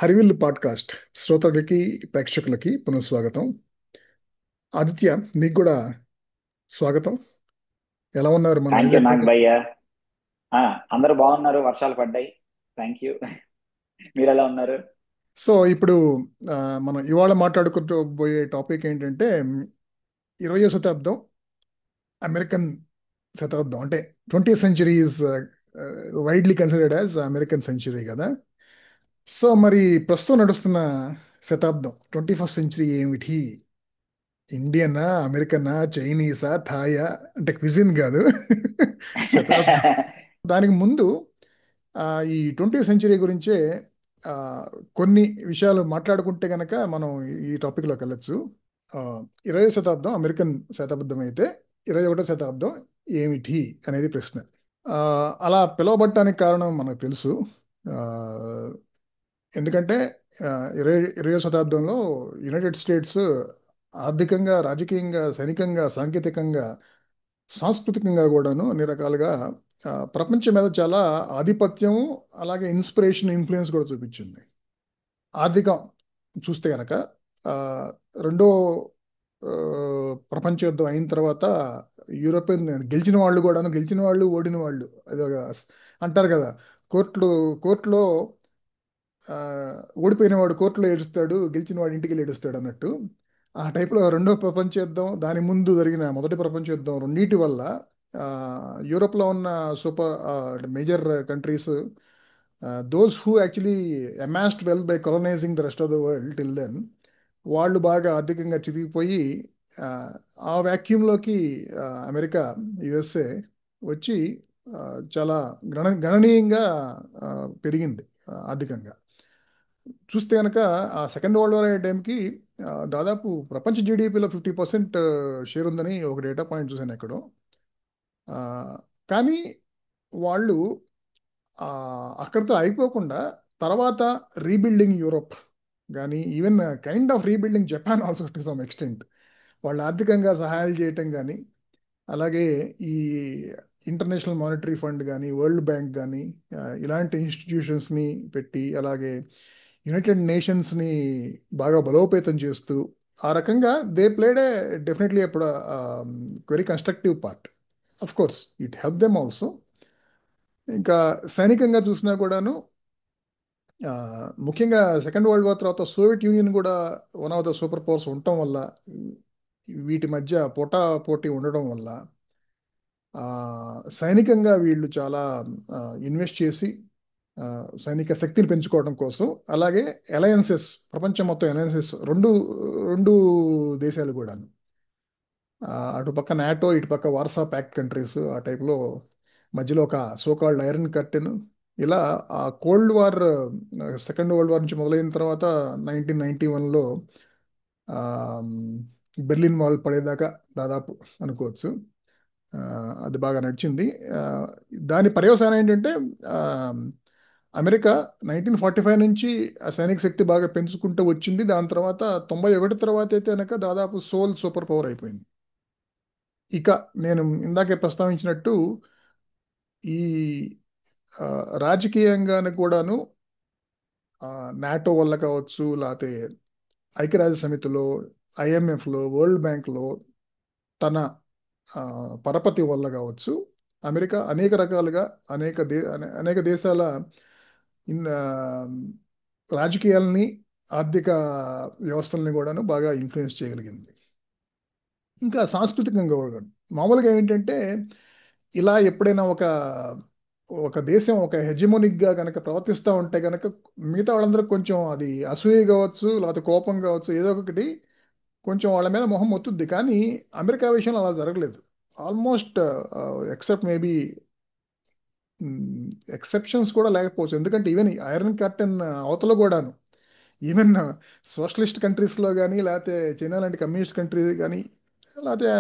హరివిల్లు podcast శ్రోతలకి ప్రేక్షకులకి పునఃస్వాగతం. ఆదిత్య, నీకు కూడా స్వాగతం. ఎలా ఉన్నారు మన థ్యాంక్ యూ వైజాగ్ నాగ్ ప్రజలు? భయ్య. ఆ, అందరూ బాగున్నారు, వర్షాలు పడ్డాయి. Thank you. మీరు ఎలా ఉన్నారు? సో ఇప్పుడు ఆ, మనం ఇవాళ మాట్లాడుకుంటూ పోయే టాపిక్ ఏంటంటే 20వ శతాబ్దం, అమెరికన్ శతాబ్దం. అంటే 20th century is widely considered as American century కదా. సో మరి ప్రస్తుతం నడుస్తున్న శతాబ్దం 21st సెంచరీ ఏమిటి? ఇండియనా, అమెరికనా, చైనీసా, థాయా? అంటే క్విజిన్ కాదు. శతాబ్దం. దానికి ముందు ఆ, ఈ 20th సెంచరీ గురించే ఆ, కొన్ని విషయాలు మాట్లాడుకుంటే గనక మనం ఈ టాపిక్లోకి వెళ్ళొచ్చు. ఆ, 20వ శతాబ్దం అమెరికన్ శతాబ్దం అయితే 21వ శతాబ్దం ఏమిటి అనేది ప్రశ్న. ఆ, అలా పిలువబడటానికి కారణం మనకు తెలుసు. ఆ, ఎందుకంటే ఆ, 20వ శతాబ్దంలో యునైటెడ్ స్టేట్స్ ఆర్థికంగా, రాజకీయంగా, సైనికంగా, సాంకేతికంగా, సాంస్కృతికంగా కూడాను అన్ని రకాలుగా ప్రపంచం మీద చాలా ఆధిపత్యం, అలాగే ఇన్స్పిరేషన్, ఇన్ఫ్లుయెన్స్ కూడా చూపించింది. ఆర్థికం చూస్తే కనుక ఆ, రెండో ఆ, ప్రపంచ యుద్ధం అయిన తర్వాత యూరోపియన్ గెలిచిన వాళ్ళు కూడాను, గెలిచిన వాళ్ళు ఓడిన వాళ్ళు అది అంటారు కదా. కోర్టులో ఆ, ఓడిపోయిన వాడు కోర్టులో ఏడుస్తాడు, గెలిచిన వాడు ఇంటికి వెళ్ళి ఏడుస్తాడు అన్నట్టు. ఆ టైప్లో రెండో ప్రపంచ యుద్ధం, దాని ముందు జరిగిన మొదటి ప్రపంచ యుద్ధం, రెండింటి వల్ల ఆ, యూరోప్లో ఉన్న super major countries, those who actually amassed wealth by colonising the rest of the world till then, వాళ్ళు బాగా ఆర్థికంగా చితికిపోయి ఆ, ఆ వ్యాక్యూమ్లోకి అమెరికా, యుఎస్ఏ వచ్చి ఆ, చాలా గణనీయంగా ఆ, పెరిగింది ఆర్థికంగా. చూస్తే కనుక ఆ సెకండ్ వరల్డ్ వార్ అయ్యే టైంకి దాదాపు ప్రపంచ జీడిపిలో 50% షేర్ ఉందని ఒక డేటా పాయింట్ చూశాను ఎక్కడో. ఆ, కానీ వాళ్ళు ఆ, అక్కడితో అయిపోకుండా తర్వాత రీబిల్డింగ్ యూరోప్ కానీ, even kind of rebuilding Japan also to some extent, వాళ్ళు ఆర్థికంగా సహాయాలు చేయటం కానీ, అలాగే ఈ ఇంటర్నేషనల్ మానిటరీ ఫండ్ కానీ, వరల్డ్ బ్యాంక్ కానీ ఇలాంటి ఇన్స్టిట్యూషన్స్ని పెట్టి, అలాగే యునైటెడ్ నేషన్స్ని బాగా బలోపేతం చేస్తూ, ఆ రకంగా దే ప్లేడ్ ఏ డెఫినెట్లీ అప్పుడు very constructive part. Of course it help them also. ఇంకా సైనికంగా చూసినా కూడాను ఆ, ముఖ్యంగా సెకండ్ వరల్డ్ వార్ తర్వాత సోవియట్ యూనియన్ కూడా one of the super powers ఉండటం వల్ల, వీటి మధ్య పోటీ ఉండడం వల్ల ఆ, సైనికంగా వీళ్ళు చాలా ఇన్వెస్ట్ చేసి ఆ, సైనిక శక్తిని పెంచుకోవడం కోసం, అలాగే అలయన్సెస్, ప్రపంచం మొత్తం అలయన్సెస్, రెండు రెండు దేశాలు కూడా, అటు పక్క నాటో, ఇటు పక్క వార్సా ప్యాక్ట్ కంట్రీస్, ఆ టైప్లో మధ్యలో ఒక సోకాల్డ్ ఐరన్ కర్టెన్. ఇలా ఆ cold war, second world war నుంచి మొదలైన తర్వాత 1991లో బెర్లిన్ వాల్ పడేదాకా దాదాపు అనుకోవచ్చు. ఆ, అది బాగా నడిచింది. ఆ, దాని పర్యవసానం ఏంటంటే ఆ, అమెరికా 1945 నుంచి ఆ సైనిక శక్తి బాగా పెంచుకుంటూ వచ్చింది. దాని తర్వాత 91 తర్వాత అయితే కనుక దాదాపు సోల్ సూపర్ పవర్ అయిపోయింది. ఇక నేను ఇందాకే ప్రస్తావించినట్టు ఈ ఆ, రాజకీయంగాను కూడాను నాటో వల్ల కావచ్చు, లేకపోతే ఐక్యరాజ్య సమితిలో, ఐఎంఎఫ్లో, వరల్డ్ బ్యాంక్లో తన ఆ, పరపతి వల్ల కావచ్చు, అమెరికా అనేక రకాలుగా అనేక దేశాల ఇన్ ఆ, రాజకీయాలని, ఆర్థిక వ్యవస్థల్ని కూడాను బాగా ఇన్ఫ్లుయెన్స్ చేయగలిగింది. ఇంకా సాంస్కృతికంగా కూడా మామూలుగా ఏంటంటే, ఇలా ఎప్పుడైనా ఒక ఒక దేశం ఒక హెజిమోనిక్గా కనుక ప్రవర్తిస్తూ ఉంటే కనుక మిగతా వాళ్ళందరూ కొంచెం అది అసూయ కావచ్చు, లేకపోతే కోపం కావచ్చు, ఏదో ఒకటి కొంచెం వాళ్ళ మీద మొహం మొత్తుద్ది. కానీ అమెరికా విషయంలో అలా జరగలేదు. ఆల్మోస్ట్ ఎక్సెప్ట్ మేబీ ఎక్సెప్షన్స్ కూడా లేకపోవచ్చు. ఎందుకంటే ఈవెన్ ఐరన్ కర్టెన్ అవతల కూడాను, ఈవెన్ సోషలిస్ట్ కంట్రీస్లో కానీ, లేకపోతే చైనా లాంటి కమ్యూనిస్ట్ కంట్రీ కానీ, లేకపోతే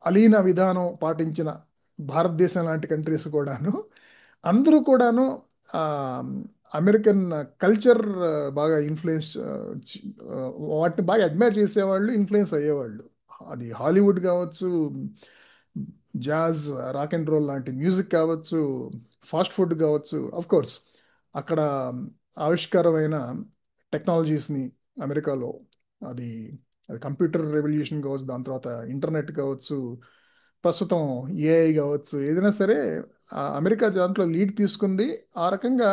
అలీన విధానం పాటించిన భారతదేశం లాంటి కంట్రీస్ కూడాను, అందరూ కూడాను ఆ, అమెరికన్ కల్చర్ బాగా ఇన్ఫ్లుయెన్స్, వాటిని బాగా అడ్మైర్ చేసేవాళ్ళు, ఇన్ఫ్లుయెన్స్ అయ్యేవాళ్ళు. అది హాలీవుడ్ కావచ్చు, జాజ్, రాక్ అండ్ రోల్ లాంటి మ్యూజిక్ కావచ్చు, ఫాస్ట్ ఫుడ్ కావచ్చు, అఫ్ కోర్స్ అక్కడ ఆవిష్కారమైన టెక్నాలజీస్ని అమెరికాలో, అది అది కంప్యూటర్ రెవల్యూషన్ కావచ్చు, దాని తర్వాత ఇంటర్నెట్ కావచ్చు, ప్రస్తుతం ఏఐ కావచ్చు, ఏదైనా సరే అమెరికా దాంట్లో లీడ్ తీసుకుంది. ఆ రకంగా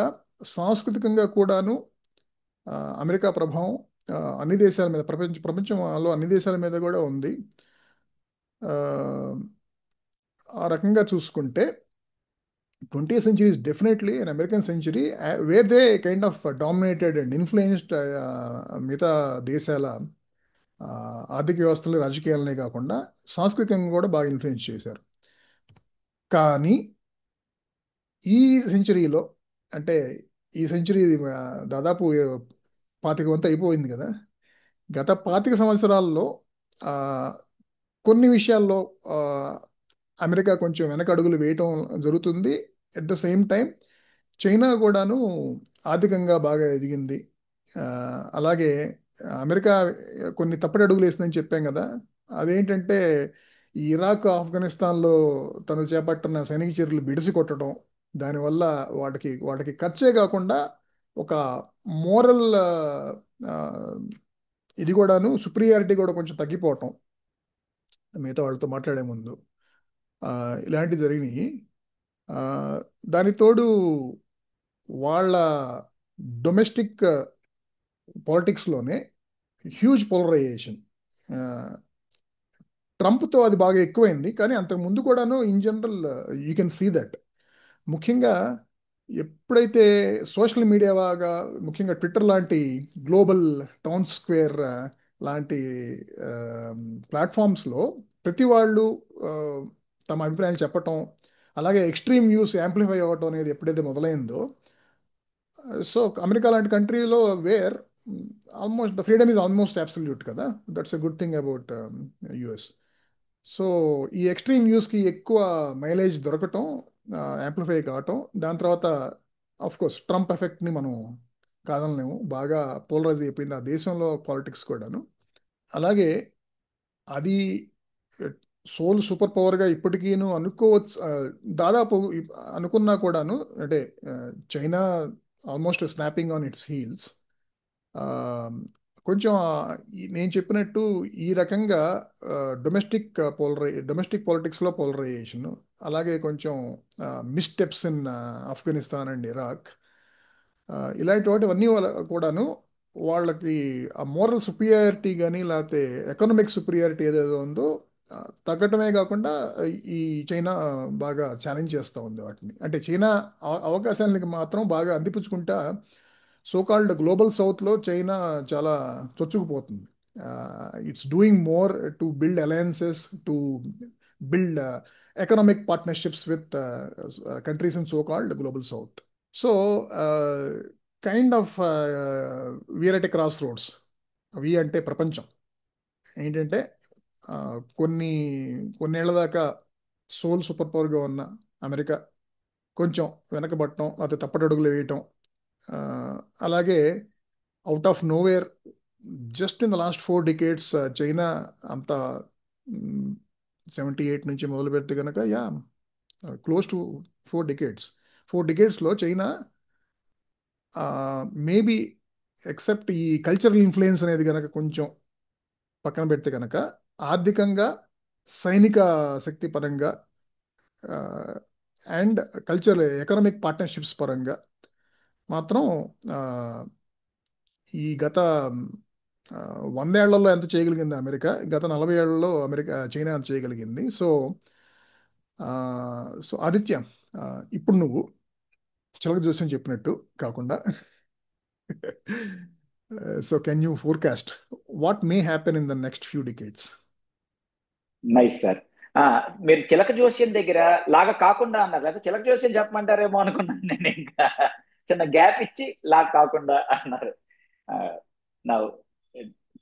సాంస్కృతికంగా కూడాను ఆ, అమెరికా ప్రభావం అన్ని దేశాల మీద, ప్రపంచంలో అన్ని దేశాల మీద కూడా ఉంది. ఆ ఆ రకంగా చూసుకుంటే 20th century is definitely an American century where they kind of dominated and influenced మిగతా దేశాల ఆ, ఆర్థిక వ్యవస్థలు, రాజకీయాలనే కాకుండా సాంస్కృతికంగా కూడా బాగా ఇన్ఫ్లుయెన్స్ చేశారు. కానీ ఈ సెంచరీలో, అంటే ఈ సెంచరీ దాదాపు 25 వంతు అయిపోయింది కదా. గత 25 సంవత్సరాల్లో ఆ, కొన్ని విషయాల్లో ఆ, అమెరికా కొంచెం వెనక అడుగులు వేయటం జరుగుతుంది. At the same time China కూడాను ఆర్థికంగా బాగా ఎదిగింది. ఆ, అలాగే అమెరికా కొన్ని తప్పటి అడుగులు వేసిందని చెప్పాం కదా. అదేంటంటే ఈ ఇరాక్, ఆఫ్ఘనిస్తాన్లో తను చేపట్టిన సైనిక చర్యలు బిడిసి కొట్టడం, దానివల్ల వాటికి ఖర్చే కాకుండా ఒక మోరల్ ఇది కూడాను, సుప్రియారిటీ కూడా కొంచెం తగ్గిపోవటం మిగతా వాళ్ళతో మాట్లాడే ముందు, ఆ, ఇలాంటివి జరిగినాయి. ఆ, దానికి తోడు వాళ్ళ డొమెస్టిక్ పాలిటిక్స్లోనే హ్యూజ్ పోలరైజేషన్. ట్రంప్తో అది బాగా ఎక్కువైంది, కానీ అంతకు ముందు కూడాను in general you can see that. ముఖ్యంగా ఎప్పుడైతే సోషల్ మీడియా బాగా, ముఖ్యంగా ట్విట్టర్ లాంటి గ్లోబల్ టౌన్ స్క్వేర్ లాంటి ప్లాట్ఫామ్స్లో ప్రతి వాళ్ళు ఆ, తమ అభిప్రాయాలు చెప్పటం, అలాగే ఎక్స్ట్రీమ్ వ్యూస్ యాంప్లిఫై అవ్వటం అనేది ఎప్పుడైతే మొదలైందో, సో అమెరికా లాంటి కంట్రీలో where almost the freedom is almost absolute కదా. That's a good thing about US. So ఈ ఎక్స్ట్రీమ్ న్యూస్కి ఎక్కువ మైలేజ్ దొరకటం, యాంప్లిఫై కావటం, దాని తర్వాత ఆఫ్ కోర్స్ ట్రంప్ ఎఫెక్ట్ని మనం కాదనలేము. బాగా పోలరైజ్ అయిపోయింది ఆ దేశంలో పాలిటిక్స్ కూడాను. అలాగే అది సోల్ సూపర్ పవర్గా ఇప్పటికీను అనుకోవచ్చు. దాదాపు అనుకున్నా కూడాను, అంటే China almost snapping on it's heels. కొంచెం నేను చెప్పినట్టు ఈ రకంగా డొమెస్టిక్ పాలిటిక్స్లో పోలరైజేషన్, అలాగే కొంచెం మిస్టెప్స్ ఇన్ ఆఫ్ఘనిస్తాన్ అండ్ ఇరాక్, ఇలాంటి వాటివన్నీ కూడాను వాళ్ళకి ఆ మోరల్ సుపీరియారిటీ కానీ, లేకపోతే ఎకనామిక్ సుపీరియారిటీ ఏదేదో ఉందో ఆ, తగ్గటమే కాకుండా ఈ చైనా బాగా ఛాలెంజ్ చేస్తూ ఉంది వాటిని. అంటే చైనా అవకాశాలకి మాత్రం బాగా అందిపుచ్చుకుంటా సోకాల్డ్ గ్లోబల్ సౌత్లో చైనా చాలా చొచ్చుకుపోతుంది. It's doing more to build alliances, to build economic partnerships with countries in so called global south. So kind of we're at a crossroads. We అంటే ప్రపంచం. ఏంటంటే ఆ, కొన్ని కొన్నేళ్ల దాకా సోల్ సూపర్ పవర్గా ఉన్న అమెరికా కొంచెం వెనకబడటం, లేకపోతే తప్పటడుగులు వేయటం, ఆ, అలాగే out of nowhere just in the last 4 decades China అంత 78 నుంచి మొదలు పెడితే కనుక, క్లోజ్ టు 4 decades. 4 decadesలో చైనా మేబీ, ఎక్సెప్ట్ ఈ కల్చరల్ ఇన్ఫ్లుయెన్స్ అనేది కనుక కొంచెం పక్కన పెడితే కనుక, ఆర్థికంగా, సైనిక శక్తి పరంగా అండ్ ఎకనామిక్ పార్ట్నర్షిప్స్ పరంగా మాత్రం ఆ, ఈ గత ఆ, 100 ఏళ్లలో ఎంత చేయగలిగింది అమెరికా, గత 40 ఏళ్లలో చైనా ఎంత చేయగలిగింది. సో ఆదిత్య, ఇప్పుడు నువ్వు చిలక జోస్యం చెప్పినట్టు కాకుండా so can you forecast what may happen in the next few decades? Nice sir. మీరు చిలక జోస్యం దగ్గర లాగా కాకుండా అన్నారు కదా, చిలక జోస్యం చెప్పమంటారేమో అనుకున్నాను నేను. ఇంకా చిన్న గ్యాప్ ఇచ్చి లాగా కాకుండా అన్నారు. నా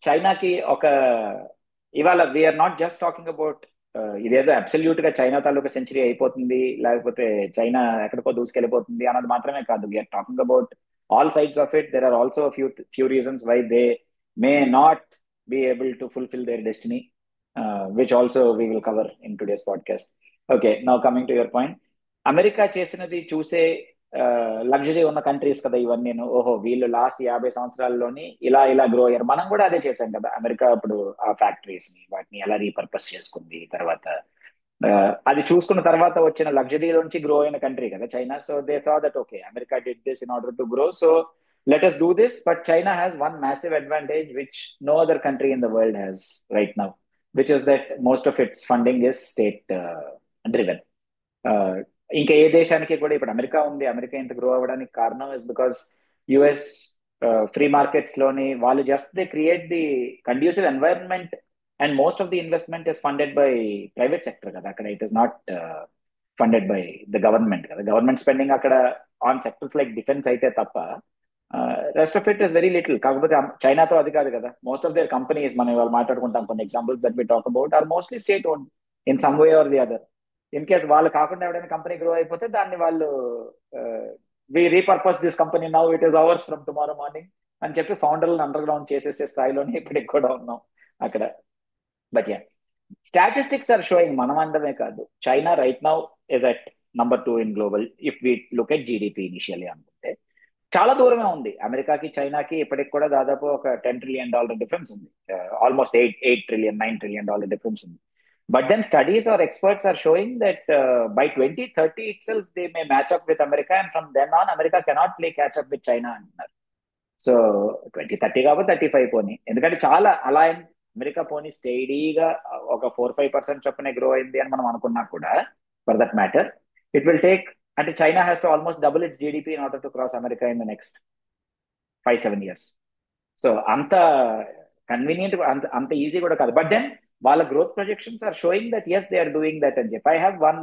చైనాకి ఒక ఇవాళ we are not just talking about ఇదేదో అబ్సల్యూట్ గా చైనా తాలూకా సెంచరీ అయిపోతుంది, లేకపోతే చైనా ఎక్కడికో దూసుకెళ్ళిపోతుంది అన్నది మాత్రమే కాదు. We are talking about all sides of it. There are also few reasons why they may not be able to fulfill their destiny, which also we will cover in today's podcast. Okay, now coming to your point, America చేసినది చూసే luxury ఉన్న countries కదా ఇవన్నీ. ఓహో, వీళ్ళు last 50 సంవత్సరాల్లోని ఇలా ఇలా grow అయ్యారు. మనం కూడా అదే చేసాం కదా. అమెరికా ఇప్పుడు ఆ ఫ్యాక్టరీస్ ని వాటిని ఎలా రీపర్పస్ చేసుకుంది, తర్వాత అది చూసుకున్న తర్వాత వచ్చిన లగ్జరీ నుంచి గ్రో అయిన కంట్రీ కదా China. So they saw that okay, America did this in order to grow, so let us do this. But China has one massive advantage which no other country in the world has right now, which is that most of its funding is state driven. ఇంకా ఏ దేశానికి కూడా ఇప్పుడు America ఉంది, America ఇంత grow అవ్వడానికి కారణం is because US free markets లోని వాళ్ళు just they create the conducive environment, and most of the investment is funded by private sector కదా అక్కడ. It is not funded by the government కదా. Government spending అక్కడ on sectors like defence అయితే తప్ప rest of it is very little. కాకపోతే చైనాతో అది కాదు కదా. మోస్ట్ ఆఫ్ దేర్ కంపెనీస్ మనం ఇవాళ మాట్లాడుకుంటాం, కొన్ని examples that we talk about are mostly state owned in some way or the other. In case వాళ్ళు కాకుండా ఎవరైనా కంపెనీ గ్రో అయిపోతే దాన్ని వాళ్ళు we repurpose this company now, it is ours from tomorrow morning అని చెప్పి ఫౌండర్లను అండర్ గ్రౌండ్ చేసేసే స్థాయిలోనే ఇప్పటికి కూడా ఉన్నాం అక్కడ. But yeah, statistics are showing, మనం అందమే కాదు, China right now is at #2 in global if we look at GDP initially అనుకుంటే. చాలా దూరమే ఉంది అమెరికాకి చైనాకి. ఇప్పటికి కూడా దాదాపు ఒక $10 trillion డిఫరెన్స్ ఉంది. ఆల్మోస్ట్ 8 trillion, $9 trillion డిఫరెన్స్ ఉంది. But then studies or experts are showing that by 2030 itself, they may match up with America, and from then on, America cannot play catch up with China అంటున్నారు. So 2030 కాబట్టి 35 పోనీ, ఎందుకంటే చాలా అలా America పోనీ స్టడీగా ఒక 4-5% చొప్పునే గ్రో అయింది అని మనం అనుకున్నా కూడా, for that matter it will take, అంటే China has to almost double its GDP in order to cross America in the next 5-7 years. So అంత కన్వీనియంట్, అంత అంత ఈజీ కూడా కాదు. బట్ దెన్ వాళ్ళ growth projections are showing that as they are doing that అని చెప్పి. I have one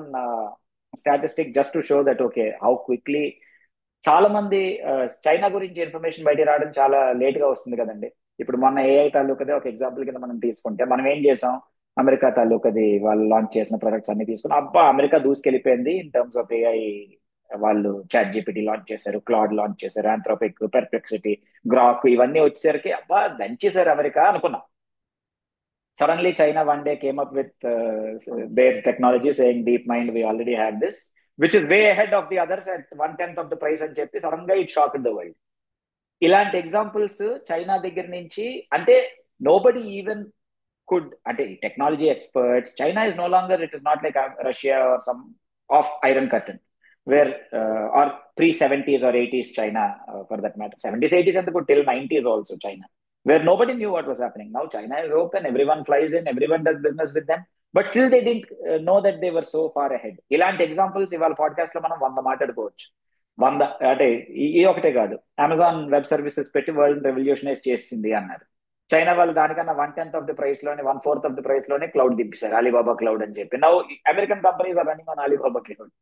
statistic just to show that okay how quickly చాలా మంది చైనా గురించి ఇన్ఫర్మేషన్ బయట రావడం చాలా లేట్ గా వస్తుంది కదండి. ఇప్పుడు మొన్న ఏఐ తాలూకదే ఒక ఎగ్జాంపుల్ కింద మనం తీసుకుంటే, మనం ఏం చేసాం, అమెరికా తాలూకది వాళ్ళు లాంచ్ చేసిన ప్రొడక్ట్స్ అన్ని తీసుకుని అబ్బా అమెరికా దూసుకెళ్ళిపోయింది ఇన్ టర్మ్స్ ఆఫ్ ఏఐ. వాళ్ళు చాట్ జీపీటీ లాంచ్ చేశారు, క్లాడ్ లాంచ్ చేశారు, ఆంథ్రోపిక్, పెర్ప్లెక్సిటీ, గ్రాక్ ఇవన్నీ వచ్చేసరికి అబ్బా దంచేశారు అమెరికా అనుకున్నాం. Suddenly China one day came up with their technology saying DeepMind, we already had this, which is way ahead of the others at 1/10 of the price అని చెప్పి sudden గా it shocked the world. ఇలాంటి examples China దగ్గర నుంచి, అంటే nobody even could, అంటే technology experts, China is no longer, it is not like Russia or some of iron curtain where are pre-70s or 80s China, for that matter 70s 80s and till 90s also China, where nobody knew what was happening. Now China is open, everyone flies in, everyone does business with them, but still they didn't know that they were so far ahead. ఇలాంటి examples ఇవాళ podcast లో మనం 100 మాట్లాడుకోవచ్చు. 100 అంటే ఈ ఒకటే కాదు. Amazon web services పెట్టి వరల్డ్ రెవల్యూషనైజ్ చేసింది అన్నారు. చైనా వాళ్ళు దానికన్నా 1/10 ఆఫ్ ది ప్రైస్ లోనే, 1/4 ఆఫ్ ది ప్రైస్ లోనే క్లౌడ్ దింపేశారు, అలీబాబా క్లౌడ్ అని చెప్పి. Now American companies are running on Alibaba cloud.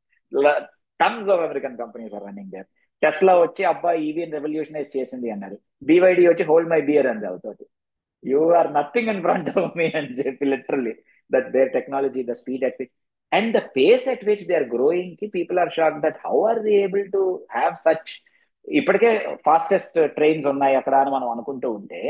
Tons of American companies are running there. Tesla వచ్చి అబ్బా ఈవీని రెవల్యూషనైజ్ చేసింది అన్నారు. BYD వచ్చి హోల్డ్ మై బియర్ అని అవుతుంది. You are nothing in front of me అని చెప్పి, literally that their technology, the speed at which and the pace at which they are growing కి people are shock that how are they able to have such. ఇప్పటికే fastest trains ఉన్నాయి అక్కడ అని మనం అనుకుంటూ ఉంటే,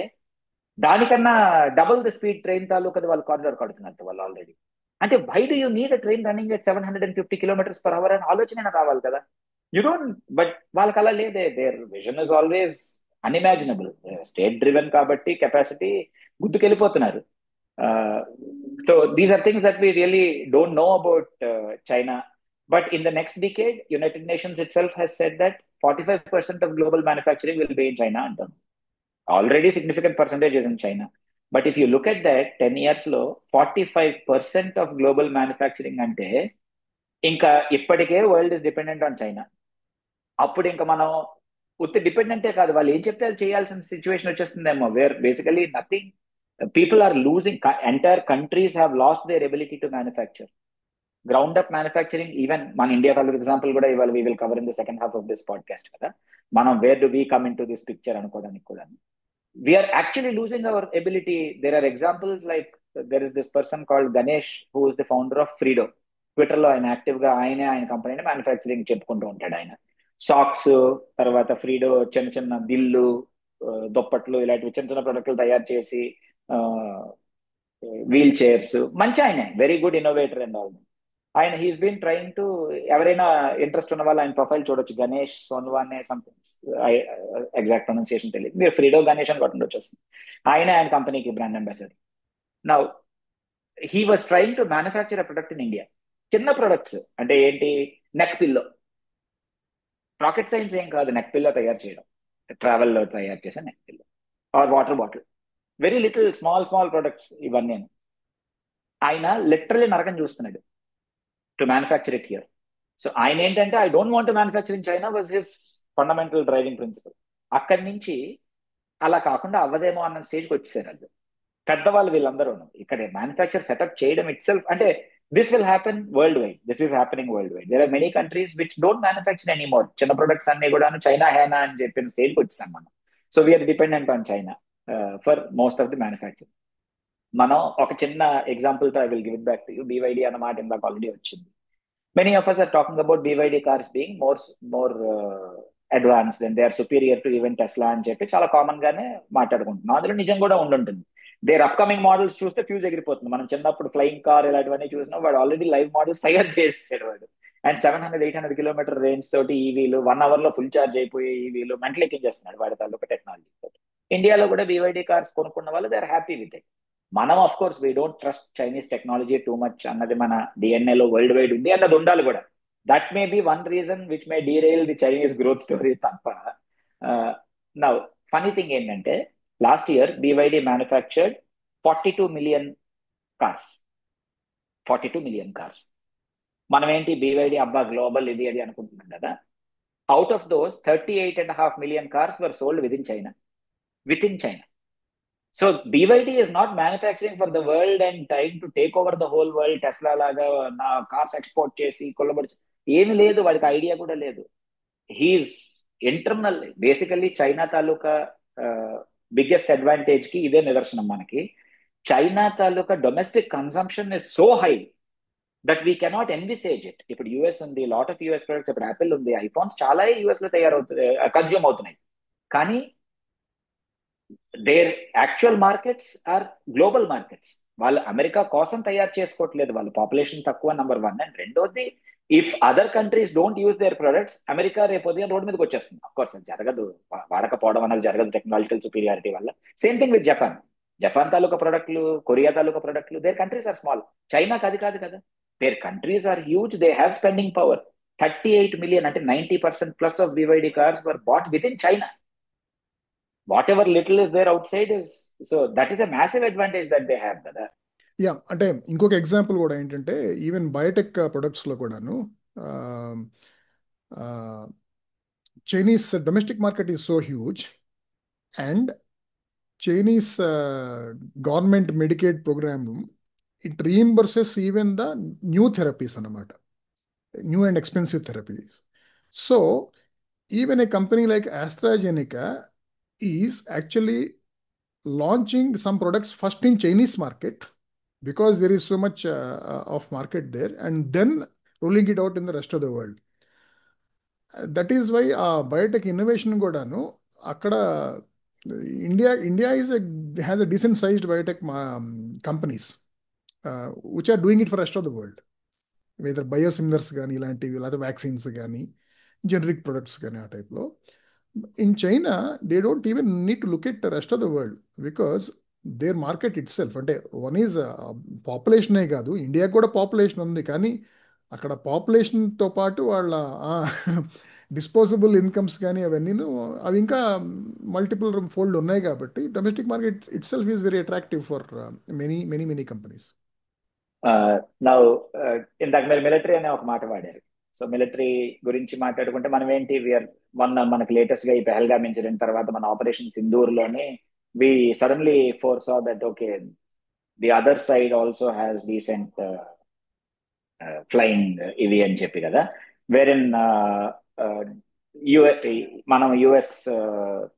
దానికన్నా డబుల్ ద స్పీడ్ ట్రైన్ తాలూకది వాళ్ళు కారిడార్ కడుతున్నారు వాళ్ళు ఆల్రెడీ. అంటే why do you need a train running at 750 km/h అని ఆలోచన రావాలి కదా. యూ డోంట్, బట్ వాళ్ళకి అలా లేదే. Their vision is always unimaginable. State driven కాబట్టి కెపాసిటీ గుద్దుకెళ్ళిపోతున్నారు. So these are things that we really don't know about China. But in the next decade United Nations itself has said that 45% of global manufacturing will be in China అంటాం. Already significant percentage is in China. But if you look at that 10 years లో 45% of global manufacturing అంటే ఇంకా ఇప్పటికే world is dependent on China. అప్పుడు ఇంకా మనం ఉత్తి డిపెండెంటే కాదు, వాళ్ళు ఏం చెప్తే అది చేయాల్సిన సిచ్యువేషన్ వచ్చేస్తుందేమో, where basically nothing. People are losing, entire countries have lost their ability to manufacture. Ground up manufacturing, even మన ఇండియా తాలూకు ఎగ్జాంపుల్ కూడా ఇవాళ we will cover in the second half of this podcast కదా. మనం where do we come into this picture అనుకోవడానికి కూడా we are actually losing our ability. There are examples like there is this person called Ganesh who is the founder of Fredo. Twitter లో ఆయన active గా ఆయన కంపెనీని manufacturing చెప్పుకుంటూ ఉంటాడు. ఆయన సాక్స్, తర్వాత ఫ్రీడో చిన్న చిన్న దిల్లు, దుప్పట్లు, ఇలాంటివి చిన్న చిన్న ప్రొడక్ట్లు తయారు చేసి, వీల్ చైర్స్, మంచి ఆయన very good innovator and all. ఆయన హీస్ బీన్ ట్రైంగ్ టు, ఎవరైనా ఇంట్రెస్ట్ ఉన్న వాళ్ళు ఆయన ప్రొఫైల్ చూడొచ్చు, గణేష్ సోన్వానే సంథింగ్, ఎగ్జాక్ట్ ప్రొనౌన్సియేషన్ తెలియదు, మీరు ఫ్రీడో గణేష్ అని కొట్టండి వచ్చేస్తుంది. ఆయన కంపెనీకి brand ambassador. Now he was trying to manufacture a product in India. చిన్న ప్రొడక్ట్స్ అంటే ఏంటి, నెక్ పిల్లో, రాకెట్ సైన్స్ ఏం కాదు నెక్ పిల్లో తయారు చేయడం, ట్రావెల్లో తయారు చేసే neck pillow or water bottle, very little small small products ఇవన్నీ. ఆయన లిటరలీ నరకం చూస్తున్నాడు to manufacture it here. So ఆయన ఏంటంటే, I don't want manufacture in China was his fundamental driving principle. అక్కడి నుంచి అలా కాకుండా అవ్వదేమో అన్న స్టేజ్కి వచ్చేసారు వాళ్ళు, పెద్దవాళ్ళు వీళ్ళందరూ. ఇక్కడ మ్యానుఫ్యాక్చర్ సెటప్ చేయడం ఇట్ సెల్ఫ్ అంటే, this will happen worldwide, this is happening worldwide. There are many countries which don't manufacture anymore. చిన్న ప్రొడక్ట్స్ అన్ని కూడా చైనా హేనా అని చెప్పిన స్టేజ్కి వచ్చేసాం మనం. So we are dependent on China for most of the manufacture. మనం ఒక చిన్న ఎగ్జాంపుల్ తో I will give it back to you. BYD అన్నమాట ఇందాక ఆల్రెడీ వచ్చింది. Many of us are talking about BYD cars being more advanced and they are superior to even Tesla అని చెప్పి చాలా కామన్ గానే మాట్లాడుకుంటున్నాం. అందులో నిజం కూడా ఉండుంటుంది. దేర్ అప్కమింగ్ మోడల్స్ చూస్తే ఫ్యూజ్ ఎగిరిపోతుంది. మనం చిన్నప్పుడు ఫ్లయింగ్ కార్ ఇలాంటివన్నీ చూసినా వాడు ఆల్రెడీ లైవ్ మోడల్స్ తయారు చేసేసాడు వాడు. అండ్ 700-800 కిలోమీటర్ రేంజ్ తోటి ఈవీలు, 1 hour లో ఫుల్ ఛార్జ్ అయిపోయే ఈవీలు మెంటల్ ఎక్కించేస్తున్నాడు వాడి తాలూకా టెక్నాలజీ తోటి. ఇండియాలో కూడా BYD కార్స్ కొనుక్కున్న వాళ్ళు they are happy with it. మనం of course we don't trust Chinese technology too much అన్నది మన డిఎన్ఏలో వరల్డ్ వైడ్ ఉంది అన్నది ఉండాలి కూడా. That may be one reason which may derail the Chinese growth story తప్ప. నౌ ఫనీ థింగ్ ఏంటంటే, last year BYD manufactured 42 million cars. 42 million cars. మనం ఏంటి BYD అబ్బా గ్లోబల్ ఇది అది అనుకుంటున్నాం కదా. Out of those 38.5 million cars were sold with in China. So BYD is not manufacturing for the world and trying to take over the whole world. Tesla లాగా నా cars export చేసి కొల్లబడి ఏమి లేదు, వాడికి ఐడియా కూడా లేదు. హీఈస్ ఇంటర్నల్ బేసికల్లీ చైనా తాలూకా biggest advantage కి ఇదే నిదర్శనం మనకి. చైనా తాలూకా domestic consumption is so high that we cannot envisage it. ఇప్పుడు యూఎస్ ఉంది, లాట్ ఆఫ్ యూఎస్ ప్రొడక్ట్స్, ఇప్పుడు యాపిల్ ఉంది, ఐఫోన్స్ చాలా యూఎస్ లో కన్జ్యూమ్ అవుతున్నాయి. కానీ their actual markets are global markets. వాళ్ళు అమెరికా కోసం తయారు చేసుకోవట్లేదు, వాళ్ళు పాపులేషన్ తక్కువ, నెంబర్ 1. అండ్ రెండోది, if other countries don't use their products, America రేపొద్దున రోడ్ మీదకి వచ్చేస్తుంది. అఫ్ కోర్స్ అది జరగదు, వాడకపోవడం అనేది జరగదు టెక్నాలజికల్ సుపీరియారిటీ వల్ల. సేమ్ థింగ్ విత్ జపాన్ తాలూకా ప్రొడక్ట్లు, కొరియా తాలూకా ప్రొడక్ట్లు, దేర్ కంట్రీస్ ఆర్ స్మాల్. చైనాకి అది కాదు కదా, their countries are huge, they have spending power. 38 million అంటే 90% plus of BYD cars were bought within China. whatever little is there outside is, so that is a massive advantage that they have కదా. Yeah, అంటే ఇంకొక example కూడా ఏంటంటే, even biotech ప్రొడక్ట్స్లో కూడాను Chinese domestic market is so huge and Chinese government Medicaid programme it reimburses even the new therapies అన్నమాట, new and expensive therapies. So even a company like AstraZeneca is actually launching some products first in Chinese market because there is so much of market there, and then rolling it out in the rest of the world. That is why biotech innovation కూడాను అక్కడ India has a decent sized biotech companies which are doing it for rest of the world, whether biosimilars కానీ ఇలాంటివి, లేదా vaccines కానీ generic products కానీ ఆ టైప్లో. In China, they don't even need to look at the rest of the world because their market itself, అంటే one is పాపులేషనే కాదు, India కూడా పాపులేషన్ ఉంది, కానీ అక్కడ పాపులేషన్తో పాటు వాళ్ళ డిస్పోజబుల్ ఇన్కమ్స్ కానీ అవి ఇంకా మల్టిపుల్ ఫోల్డ్ ఉన్నాయి. కాబట్టి domestic market it self is very attractive for many companies. Now ఇందాక మీరు మిలిటరీ అనే ఒక మాట వాడారు. సో మిలిటరీ గురించి మాట్లాడుకుంటే మనం ఏంటి, మనకి లేటెస్ట్ గా ఈ పెహల్గామ్ ఇన్సిడెంట్ తర్వాత మన ఆపరేషన్ సింధూర్ లోనే we suddenly foresaw that okay the other side also has decent flying ఇది అని చెప్పి కదా. వేరిన్ మనం యుఎస్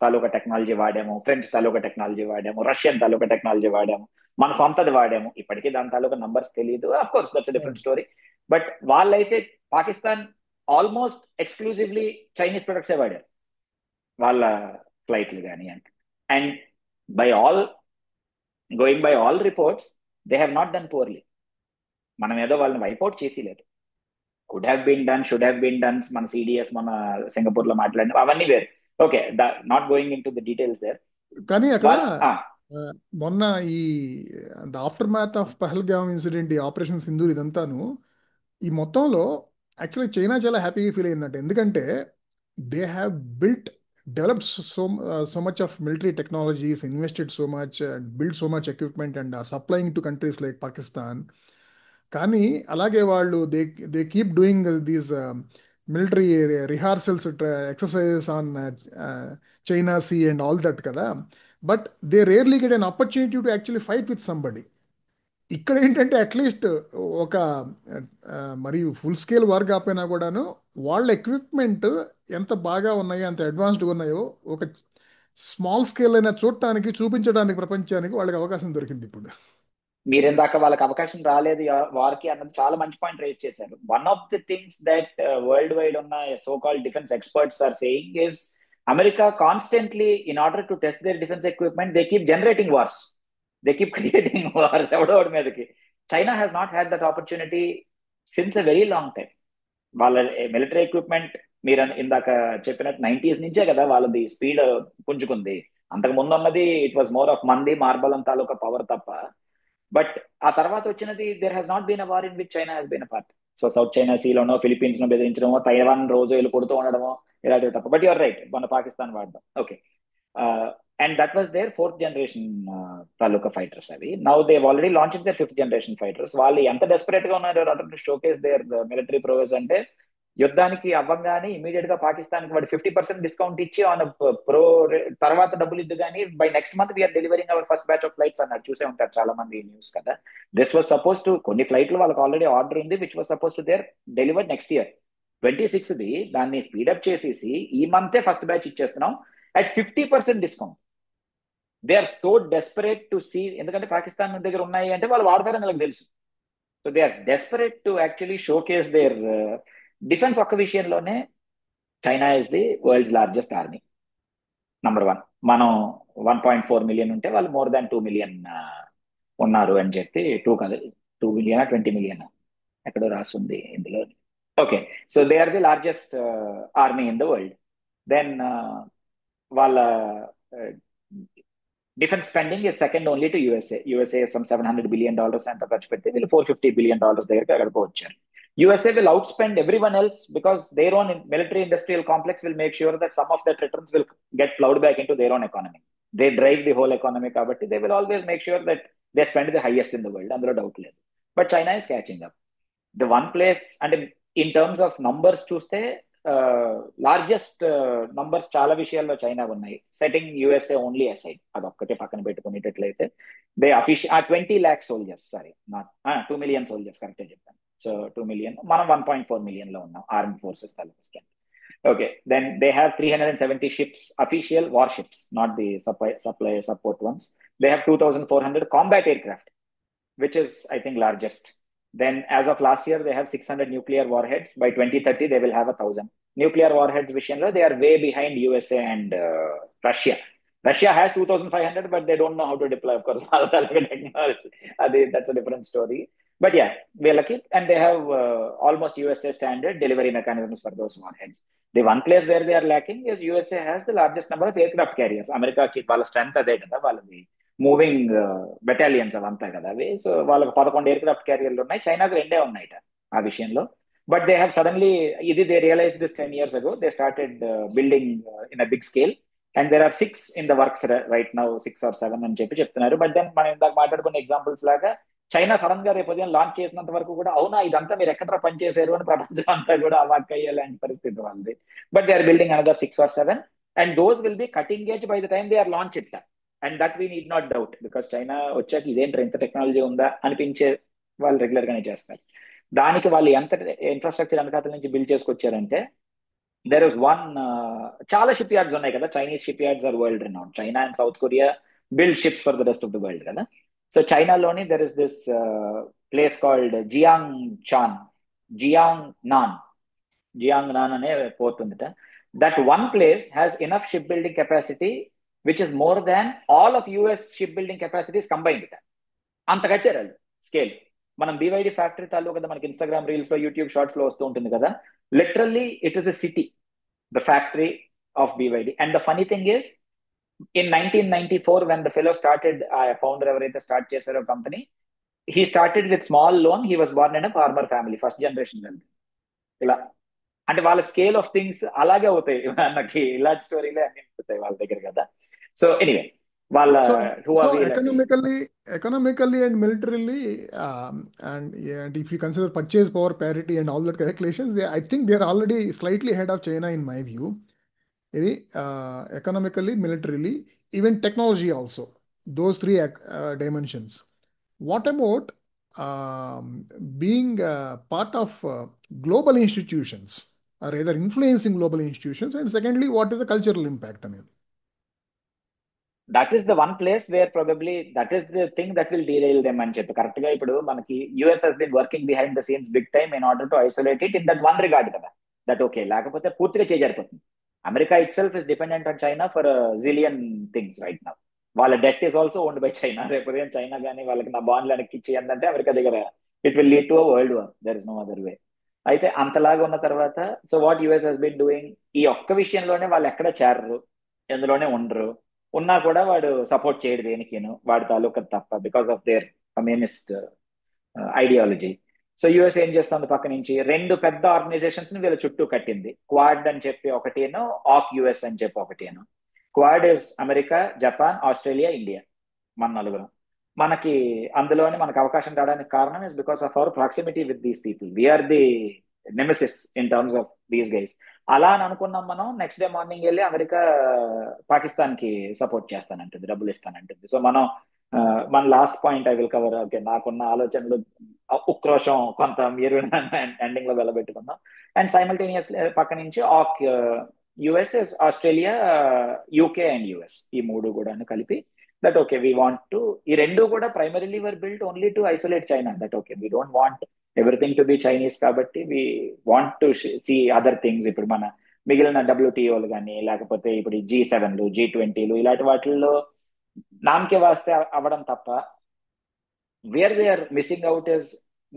తాలూకా టెక్నాలజీ వాడాము, ఫ్రెంచ్ తాలూకా టెక్నాలజీ వాడాము, రష్యన్ తాలూకా టెక్నాలజీ వాడాము, మన సొంతది వాడాము. ఇప్పటికీ దాని తాలూకా నంబర్స్ తెలియదు, of course that's different story. But వాళ్ళైతే పాకిస్తాన్ ఆల్మోస్ట్ ఎక్స్క్లూజివ్లీ చైనీస్ ప్రొడక్ట్సే వాడారు వాళ్ళ ఫ్లైట్లు కానీ. And going by all reports they have not done poorly. మనం ఏదో వాళ్ళని వైపౌట్ చేసి లేదు, could have been done, should have been done, మన సిడిఎస్ మన సింగపూర్ లో మాట్లాడిన అవన్నీ వేరు. Okay, not going into the details there. కానీ అక్కడ మొన్న ఈ the aftermath of Pahalgam incident, ఈ ఆపరేషన్ సింధూర్ ఇదంతాను, ఈ మొత్తంలో యాక్చువల్లీ చైనా చాలా హ్యాపీగా ఫీల్ అయిందంట. ఎందుకంటే they have developed so much of military technologies, invested so much and build so much equipment and are supplying to countries like Pakistan. కానీ అలాగే వాళ్ళు they keep doing these military rehearsals, exercises on China sea and all that కదా. But they rarely get an opportunity to actually fight with somebody. ఇక్కడ ఏంటంటే at least ఒక మరి full scale war కాకపోయినా కూడాను వాళ్ళ ఎక్విప్మెంట్ ఎంత బాగా ఉన్నాయో, ఎంత అడ్వాన్స్డ్గా ఉన్నాయో ఒక స్మాల్ స్కేల్ అయినా చూడటానికి, చూపించడానికి ప్రపంచానికి వాళ్ళకి అవకాశం దొరికింది ఇప్పుడు. మీరిందాక వాళ్ళకి అవకాశం రాలేదు వారికి అన్నది చాలా మంచి పాయింట్ రేజ్ చేశారు. One of the things that worldwide ఉన్న so called defence experts are saying is America constantly in order to test their defence equipment they keep generating wars, they keep creating wars ఎవడోడి మీదకి. China has not had that opportunity since a very long time. వాళ్ళ military equipment మీరు ఇందాక చెప్పినట్టు 90s నుంచే కదా వాళ్ళది speed పుంజుకుంది. అంతకు ముందు ఉన్నది ఇట్ వాజ్ మోర్ ఆఫ్ మంది మార్బలం తాలూకా పవర్ తప్ప. బట్ ఆ తర్వాత వచ్చినది there has not been a war in which China has been a part. So south China సీలోనో ఫిలిపీన్స్ నో బెదిరించడమో, తైవాన్ రోజు వెళ్ళి కొడుతూ ఉండడమో ఇలాంటివి తప్ప. బట్ యువర్ రైట్, మన పాకిస్తాన్ వాడడం okay. And that was their 4th generation తాలూకా ఫైటర్స్. అవి now they've already launch their 5th generation fighters. వాళ్ళు ఎంత డెస్పరేట్ గా ఉన్నారు షోకేస్ దేర్ మిలిటరీ ప్రోగ్రెస్ అంటే, యుద్ధానికి అవ్వంగానే ఇమీడియట్ గా పాకిస్తాన్ కి వాడు 50% డిస్కౌంట్ ఇచ్చి ఆన్ ప్రో తర్వాత డబ్బులు ఇద్దు కానీ by next month we are delivering our first batch of flights అన్నారు. చూసే ఉంటారు చాలా మంది న్యూస్ కదా. దిస్ వాజ్ సపోజ్ టు, కొన్ని ఫ్లైట్లు వాళ్ళకి ఆల్రెడీ ఆర్డర్ ఉంది which was suppose to there deliver next year 26th. దాన్ని స్పీడప్ చేసేసి ఈ మంతే ఫస్ట్ బ్యాచ్ ఇచ్చేస్తున్నాం at 50% discount. They are so desperate to see, ఎందుకంటే పాకిస్తాన్ దగ్గర ఉన్నాయి అంటే వాళ్ళు వాడతారని వాళ్ళకి తెలుసు. So they are desperate to actually showcase their defence. ఒక్క విషయంలోనే China is the world's largest army, number 1. మనం 1.4 million ఉంటే వాళ్ళు మోర్ దాన్ 2 million ఉన్నారు అని చెప్పి, 2 కాదు 2 million 20 million ఎక్కడో రాస్తుంది ఇందులో. Okay, so they are the largest army in the world. Then వాళ్ళ defence spending is second only to USA. USA some $700 billion ఎంత ఖర్చు పెడితే వీళ్ళు $450 billion దగ్గరికి ఎక్కడికో వచ్చారు. USA will outspend everyone else because their own military industrial complex will make sure that some of that returns will get plowed back into their own economy. They drive the whole economy kabatti they will always make sure that they spend the highest in the world, అందులో doubt లేదు. But China is catching up. The one place, అంటే in terms of numbers చూస్తే largest numbers చాలా విషయాల్లో China ఉన్నాయి. Setting USA only aside, అదొక్కటే పక్కన పెట్టుకునేటట్లయితే they 20 lakh soldiers, sorry not 2 million soldiers, కరెక్ట్గా చెప్పాను. సో 2 million, మనం 1.4 million లో ఉన్నాం ఆర్మ్ ఫోర్సెస్ తాలూకా strength. Okay, then they have 370 ships, official warships, not the support ones. They have 2,400 combat aircraft, which is I think largest. Then as of last year they have 600 nuclear warheads. By 2030 they will have 1,000 nuclear warheads vishyanlo they are way behind USA and Russia. Russia has 2,500 but they don't know how to deploy, of course. Technology, that's a different story. But yeah, we are lucky, and they have almost USA standard delivery mechanisms for those warheads. The one place where they are lacking is USA has the largest number of aircraft carriers. America ki wala strength ade kada, వాళ్ళది moving battalions అవంతా కదా అవి. So వాళ్ళకి 11 aircraft క్యారియర్లు ఉన్నాయి, చైనాకు 2 ఉన్నాయిట ఆ విషయంలో. బట్ దే హ్యావ్ సడన్లీ, ఇది they realize this 10 years ago, they started building in a big scale and there are 6 in the works right now, 6 or 7 అని చెప్తున్నారు. బట్ దెన్ మనం ఇందాక మాట్లాడుకున్న ఎగ్జాంపుల్స్ లాగా చైనా సడన్ గా రేపు ఉదయం లాంచ్ చేసినంత వరకు కూడా అవునా ఇదంతా మీరు ఎక్కడ పనిచేశారు అని ప్రపంచం అంతా కూడా అవాక్ అయ్యేలాంటి పరిస్థితి వాళ్ళది. But they are building another 6 or 7 and those will be cutting edge by the time they are launch it. And that we need not doubt, because China వచ్చాక ఇదేంటి ఇంత టెక్నాలజీ ఉందా అనిపించే వాళ్ళు రెగ్యులర్ గానే చేస్తారు. దానికి వాళ్ళు ఎంత ఇన్ఫ్రాస్ట్రక్చర్ వెనకాతల నుంచి బిల్డ్ చేసుకొచ్చారంటే, దెర్ ఇస్ వన్, చాలా షిప్ యార్డ్స్ ఉన్నాయి కదా, Chinese shipyards are world renowned. China and South Korea build ships for the rest of the world కదా. సో చైనాలోని there is this place called Jiangnan అనే port ఉందిట. That one place has enough shipbuilding capacity which is more than all of US shipbuilding capacities combined. అంత కట్టారు వాళ్ళు scale. మనం BYD factory తాలూకు కదా మనకి ఇన్స్టాగ్రామ్ రీల్స్ లో యూట్యూబ్ షార్ట్స్ లో వస్తూ ఉంటుంది కదా. Literally it is a city, the factory of BYD. And the funny thing is, in 1994 when the fellow started, ఆ ఫౌండర్ ఎవరైతే స్టార్ట్ చేశారో company, he started with small loan. He was born in a farmer family, first generation wealth. ఇలా అంటే వాళ్ళ scale of things అలాగే అవుతాయి. మనకి ఇలాంటి స్టోరీలే అన్ని ఉంటాయి వాళ్ళ దగ్గర కదా. సో ఎనీవే, వాళ్ళ So, so హువావి లాంటి. economically and militarily, and if you consider purchase power parity and all that calculations, I think they are already slightly ahead of China in my view. ఇది economically, militarily, even technology also, those three dimensions. What about being part of global institutions are either influencing global institutions, and secondly what is the cultural impact అనేది? That is the one place where probably that is the thing that will derail them అని చెప్పి. Correct గా ఇప్పుడు మనకి US has been working behind the scenes big time in order to isolate it in that one regard కదా. That okay, లేకపోతే పూర్తిగా చేజారిపోతుంది. America itself is dependent on China for zillion things right now. వాళ్ళ debt is also owned by China. రేపు ఉదయం China కానీ వాళ్ళకి నా బాండ్లు వెనక్కి ఇచ్చేయందంటే అమెరికా దగ్గర it will lead to a world war. There is no other way. అయితే అంతలాగా ఉన్న తర్వాత, so what US has been doing, ఈ ఒక్క విషయంలోనే వాళ్ళు ఎక్కడ చేరరు, ఎందులోనే ఉండరు. ఉన్నా కూడా వాడు సపోర్ట్ చేయడు దేనికిను, వాడి తాలూకా తప్ప, because of their communist ideology. So US ఏం చేస్తుంది, పక్క నుంచి రెండు పెద్ద ఆర్గనైజేషన్స్ ని వీళ్ళ చుట్టూ కట్టింది. క్వాడ్ అని చెప్పి ఒకటేను, ఆక్ యుఎస్ అని చెప్పి ఒకటేను. Quad is America, Japan, Australia, India, మన నలుగురం. మనకి అందులోనే మనకు అవకాశం రావడానికి కారణం is because of our proximity with these people. We're the nemesis in terms of these guys. అలా అని అనుకున్నాం మనం. నెక్స్ట్ డే మార్నింగ్ వెళ్ళి అమెరికా పాకిస్తాన్ కి సపోర్ట్ చేస్తానంటుంది, డబ్బులు ఇస్తానంటుంది. సో మనం మన last point I will cover. Okay, నాకున్న ఆలోచనలు ఉక్రోషం కొంత మీరు ఎండింగ్ లో వెళ్ళబెట్టుకుందాం. అండ్ సైమల్టేనియస్ పక్క నుంచి AUKUS, Australia, UK and US, ఈ మూడు కూడా కలిపి that okay we want to, ఈ రెండు కూడా primarily were built only to isolate China. That okay we don't want everything to be Chinese, కాబట్టి we want to see other things. ఇప్పుడు మన మిగిలిన డబ్ల్యూటీఓలు కానీ, లేకపోతే ఇప్పుడు G7లు, G20లు, ఇలాంటి వాటిల్లో నామకే వాస్తే అవ్వడం తప్ప, where they are missing out is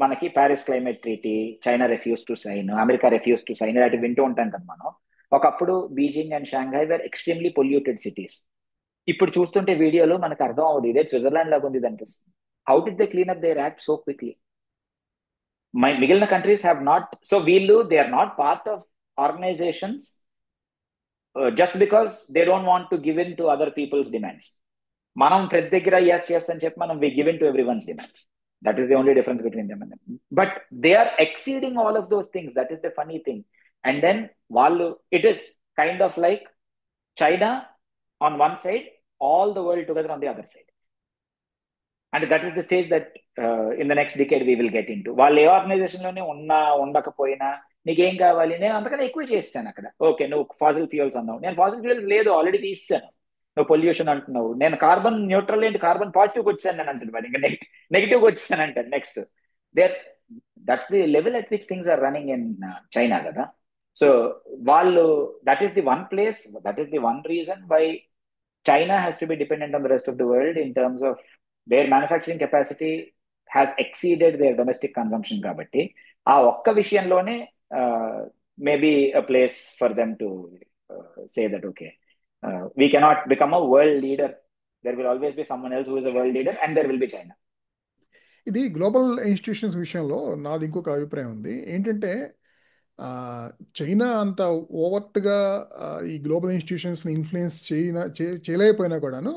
మనకి Paris climate treaty, China refuse to sign, America refuse to sign, ఇలాంటివి వింటూ ఉంటాం కదా మనం. ఒకప్పుడు Beijing and Shanghai were extremely polluted cities. ఇప్పుడు చూస్తుంటే వీడియోలో మనకు అర్థం అవుతుంది, ఇదే స్విట్జర్లాండ్ లాగా ఉంది అనిపిస్తుంది. How did they clean up their act so quickly? మిగిలిన కంట్రీస్ హ్యావ్ నాట్. సో వీళ్ళు they are not part of organizations just because they don't want to give in to other people's demands. మనం ప్రతి దగ్గర yes yes అని చెప్పి మనం we give in to everyone's demands. That is the only difference between them and them. But they are exceeding all of those things. That is the funny thing. And then వాళ్ళు, it is kind of like China on one side, all the world together on the other side. And that is the stage that in the next decade we will get into. వాళ్ళు ఏ organisation లోనే ఉన్నా ఉండకపోయినా నీకేం కావాలి, నేను అంతకన్నా ఎక్కువ చేస్తాను అక్కడ. ఓకే, నువ్వు ఫాసిల్ ఫ్యూయల్స్ అన్నావు, నేను ఫాసిల్ ఫ్యూయల్స్ లేదు ఆల్రెడీ తీసాను. నువ్వు పొల్యూషన్ అంటున్నావు, నేను కార్బన్ న్యూట్రల్ ఏంటి, కార్బన్ పాజిటివ్ వచ్చాను నేను అంటుంది. మరి ఇంకా నెగిటివ్ వచ్చాను అంటాను next. There that's the level at which things are running in China కదా. సో వాళ్ళు, that is the one place, that is the one reason why China has to be dependent on the rest of the world in terms of their manufacturing capacity has exceeded their domestic consumption. కాబట్టి ఆ ఒక్క విషయంలోనే maybe a place for them to say that okay, we cannot become a world leader. There will always be someone else who is a world leader and there will be China. ఇది global institutions విషయంలో నాది ఇంకొక అభిప్రాయం ఉంది. ఏంటంటే China అంత ఓవర్ట్గా ఈ global ఇన్స్టిట్యూషన్స్ని influence చేయలేకపోయినా కూడాను,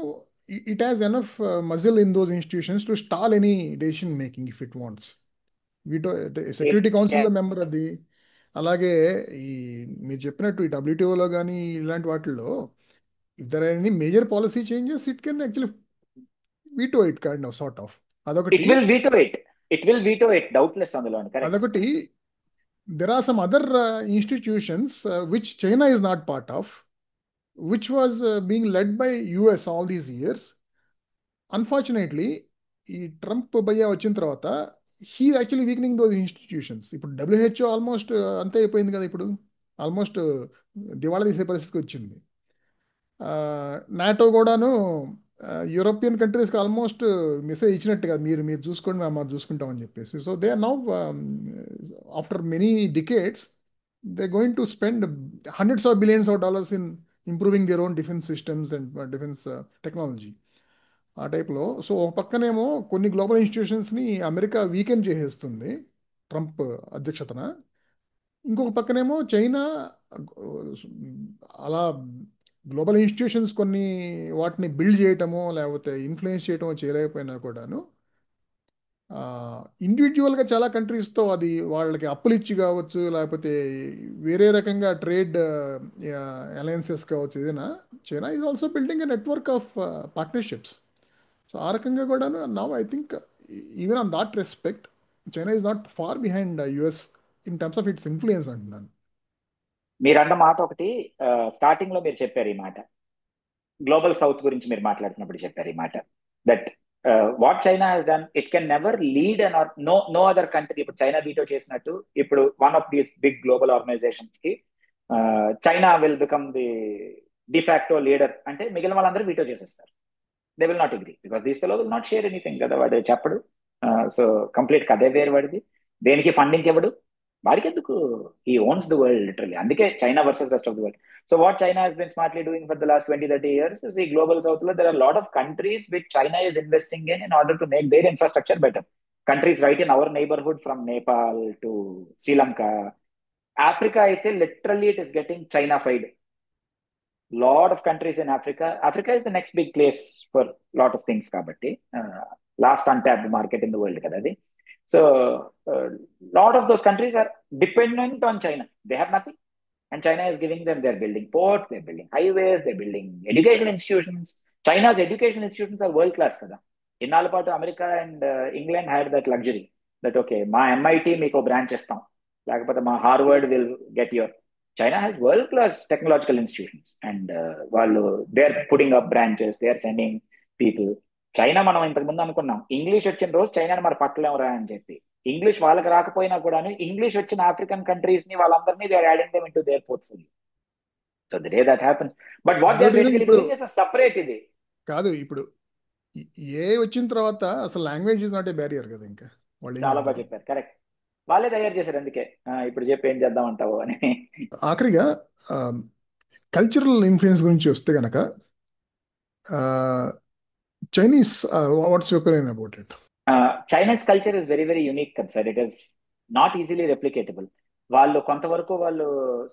it has enough muscle in those institutions to stall any decision making if it wants. Veto security కౌన్సిల్లో మెంబర్ అది. అలాగే ఈ మీరు చెప్పినట్టు ఈ డబ్ల్యూటీఓలో కానీ ఇలాంటి వాటిల్లో if there are any major policy changes it can actually veto it kind of sort of. అదొకటి. It will veto it doubtless అందులో. అదొకటి. There are some other institutions which China is not part of, which was being led by US all these years. Unfortunately, ఈ Trump భయ్యా వచ్చిన తర్వాత he actually weakening those institutions. ఇప్పుడు WHO almost అంతే అయిపోయింది కదా, ఇప్పుడు ఆల్మోస్ట్ దివాళా తీసే పరిస్థితికి వచ్చింది. నాటో కూడాను యూరోపియన్ కంట్రీస్కి ఆల్మోస్ట్ మెసేజ్ ఇచ్చినట్టు కదా, మీరు మీరు చూసుకోండి, మేము మాది చూసుకుంటామని చెప్పేసి. So they are now after many decades they going to spend hundreds of billions of dollars in improving their own defence systems and defence technology ఆ టైప్లో. సో ఒక పక్కనేమో కొన్ని గ్లోబల్ ఇన్స్టిట్యూషన్స్ని అమెరికా వీకెండ్ చేసేస్తుంది ట్రంప్ అధ్యక్షతన. ఇంకొక పక్కనేమో చైనా అలా గ్లోబల్ ఇన్స్టిట్యూషన్స్ కొన్ని వాటిని బిల్డ్ చేయటమో లేకపోతే ఇన్ఫ్లుయెన్స్ చేయటమో చేయలేకపోయినా కూడాను ఇండివిజువల్గా చాలా కంట్రీస్తో అది వాళ్ళకి అప్పులు ఇచ్చి కావచ్చు, లేకపోతే వేరే రకంగా ట్రేడ్ అలయన్సెస్ కావచ్చు, ఏదైనా China is also building a network of partnerships. So ఆ రకంగా కూడాను now I think even on that respect China is not far behind US in terms of its influence అంటున్నాను. మీరు అన్న మాట ఒకటి, స్టార్టింగ్ లో మీరు చెప్పారు ఈ మాట, గ్లోబల్ సౌత్ గురించి మీరు మాట్లాడుతున్నప్పుడు చెప్పారు ఈ మాట, that what China has done it can never lead and are no other country. ఇప్పుడు చైనా వీటో చేసినట్టు ఇప్పుడు one of these big global organisations కి China will become the de facto leader అంటే మిగిలిన వాళ్ళందరూ వీటో చేసేస్తారు. They will not agree because these fellow will not share anything కదా, వాడు చెప్పడు. సో కంప్లీట్ కథే వేరు వాడిది, దేనికి ఫండింగ్ ఇవ్వడు, వాడికి ఎందుకు, he owns the world literally. అందుకే China versus rest of the world. So what China has been smartly doing for the last 20-30 years is the global south లో there are a lot of countries which China is investing in order to make their infrastructure better. Countries right in our neighborhood from Nepal to Sri Lanka. Africa అయితే literally it is getting China-fied. Lot of countries in Africa is the next big place for lot of things కాబట్టి last untapped market in the world కదా అది. So lot of those countries are dependent on China. They have nothing and China is giving them. They're building ports, they're building highways, they're building educational institutions. China's educational institutions are world class కదా. ఇన్నాళ్ళ పాటు America and England had that luxury that okay మా MIT మీకు branch ఇస్తాం, లేకపోతే మా Harvard will get your. China has world class technological institutions and వాళ్ళు they are putting up branches, they are sending people. China మనం ఇంతకు ముందు అనుకున్నాం ఇంగ్లీష్ వచ్చిన రోజు చైనాని మరి పట్టలేమురా అని చెప్పి. ఇంగ్లీష్ వాళ్ళకి రాకపోయినా కూడాను ఇంగ్లీష్ వచ్చిన ఆఫ్రికన్ కంట్రీస్ ని వాళ్ళందరినీ they are adding them into their portfolio. So the day that happen, but what they are అదొకటి బేసికలీ ఇప్పుడు డూయింగ్ ఇస్ సపరేట్ ఇది. కాదు, ఇప్పుడు ఏ వచ్చిన తర్వాత అసలు language is not a barrier కదా, ఇంకా వాళ్ళు ఏం చాలా బాగా చేద్దాం. చెప్పారు, కరెక్ట్. వాళ్ళే తయారు చేశారు అందుకే ఇప్పుడు చెప్పి ఏం చేద్దాం అంటావు అని. ఆఖరిగా కల్చరల్ ఇన్ఫ్లుయెన్స్ గురించి వస్తే గనక Chinese, what's your opinion about it? Chinese culture is very very unique కదా sir, it is not easily replicable. వాళ్ళు కొంతవరకు వాళ్ళు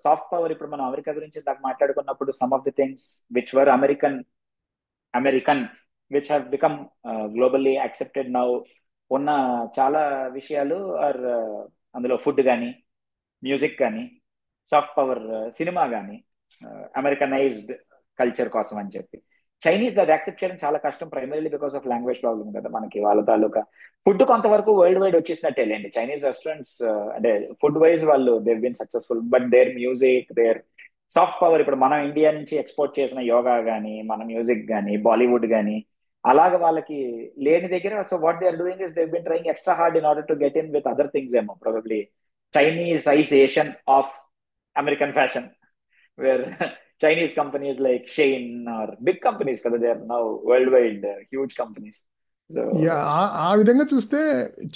సాఫ్ట్ పవర్, ఇప్పుడు మనం అమెరికా గురించి దాకా మాట్లాడుకున్నప్పుడు some of the things which were American which have become globally accepted now ఉన్న చాలా విషయాలు ఆర్ అందులో ఫుడ్ కానీ మ్యూజిక్ కానీ సాఫ్ట్ పవర్ సినిమా కానీ అమెరికనైజ్డ్ కల్చర్ కోసం అని చెప్పి. చైనీస్ అది యాక్సెప్ట్ చేయడం చాలా కష్టం, primarily because of language problem కదా మనకి. వాళ్ళ తాలూకా ఫుడ్ కొంతవరకు వరల్డ్ వైడ్ వచ్చేసినట్టే లేండి. చైనీస్ రెస్టారెంట్స్ అంటే ఫుడ్ వైజ్ వాళ్ళు they've been successful, but their music, their soft power, ఇప్పుడు మనం ఇండియా నుంచి ఎక్స్పోర్ట్ చేసిన యోగా కానీ మన మ్యూజిక్ కానీ బాలీవుడ్ కానీ అలాగ వాళ్ళకి లేని దగ్గర. So what they are doing is they been trying extra hard in order to get in with other things ఏమో probably. Chineseization of American fashion, where Chinese companies like Shein or big companies, because they are now worldwide huge companies. So ఆ విధంగా చూస్తే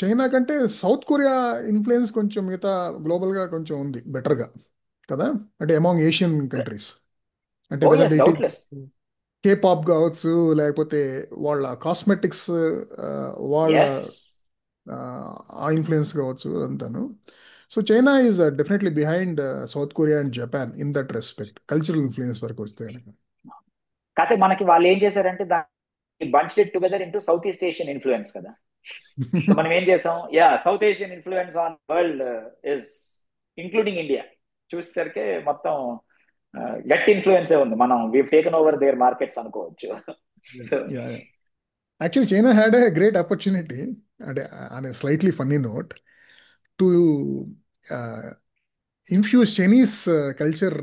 China కంటే south Korea influence కొంచెం మిగతా గ్లోబల్గా కొంచెం ఉంది బెటర్గా కదా, అంటే అమాంగ్ ఏషియన్ కంట్రీస్. అంటే oh whether yes, it is doubtless. K pop కావచ్చు, లేకపోతే వాళ్ళ కాస్మెటిక్స్, వాళ్ళ Yes. ఆ ఇన్ఫ్లుయెన్స్ కావచ్చు అంతాను. So China is definitely behind South Korea and Japan in that respect, cultural influence వరకు వస్తే కనుక. కాకపోతే మనకి వాళ్ళు ఏం చేశారంటే దాన్ని bunched it together into South East Asian influence కదా. సో మనం ఏం చేసాం, yeah South Asian influence on world is including India. చూసేసరికి మొత్తం గట్టి ఇన్ఫ్లుయెన్సే ఉంది. మనం we've taken over their markets అనుకోవచ్చు. So actually China had a great opportunity, అంటే on a slightly funny note, to infuse Chinese culture